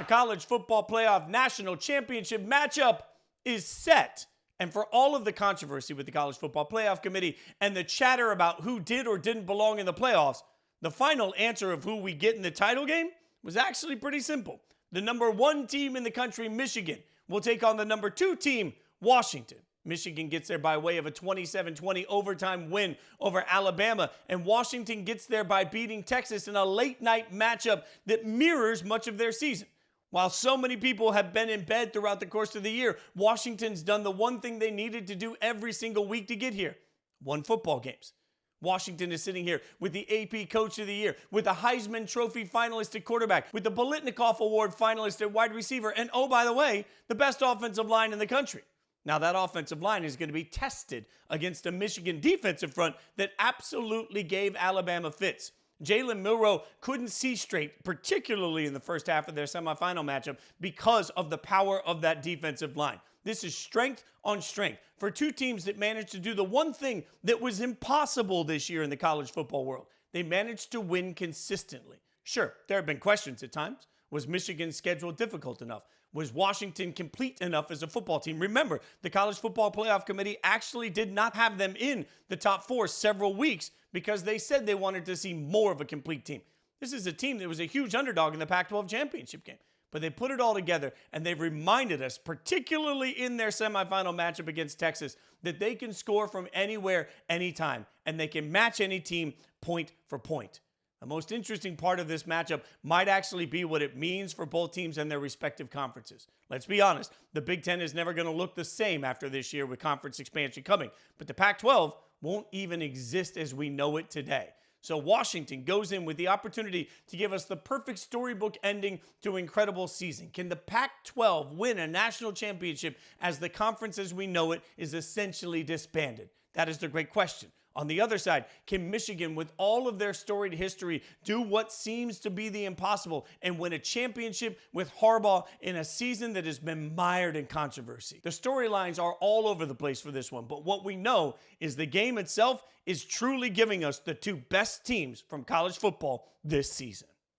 college football playoff national championship matchup is set. And for all of the controversy with the College Football Playoff Committee and the chatter about who did or didn't belong in the playoffs, the final answer of who we get in the title game was actually pretty simple. The number 1 team in the country, Michigan, will take on the number 2 team, Washington. Michigan gets there by way of a 27-20 overtime win over Alabama, and Washington gets there by beating Texas in a late-night matchup that mirrors much of their season. While so many people have been in bed throughout the course of the year, Washington's done the one thing they needed to do every single week to get here: won football games. Washington is sitting here with the AP Coach of the Year, with the Heisman Trophy finalist at quarterback, with the Bolitnikoff Award finalist at wide receiver, and oh, by the way, the best offensive line in the country. Now, that offensive line is going to be tested against a Michigan defensive front that absolutely gave Alabama fits. Jalen Milroe couldn't see straight, particularly in the first half of their semifinal matchup, because of the power of that defensive line. This is strength on strength for two teams that managed to do the one thing that was impossible this year in the college football world. They managed to win consistently. Sure, there have been questions at times. Was Michigan's schedule difficult enough? Was Washington complete enough as a football team? Remember, the College Football Playoff Committee actually did not have them in the top 4 several weeks because they said they wanted to see more of a complete team. This is a team that was a huge underdog in the Pac-12 championship game. But they put it all together, and they've reminded us, particularly in their semifinal matchup against Texas, that they can score from anywhere, anytime, and they can match any team point for point. The most interesting part of this matchup might actually be what it means for both teams and their respective conferences. Let's be honest, the Big Ten is never going to look the same after this year with conference expansion coming, but the Pac-12 won't even exist as we know it today. So Washington goes in with the opportunity to give us the perfect storybook ending to an incredible season. Can the Pac-12 win a national championship as the conference as we know it is essentially disbanded? That is the great question. On the other side, can Michigan, with all of their storied history, do what seems to be the impossible and win a championship with Harbaugh in a season that has been mired in controversy? The storylines are all over the place for this one, but what we know is the game itself is truly giving us the 2 best teams from college football this season.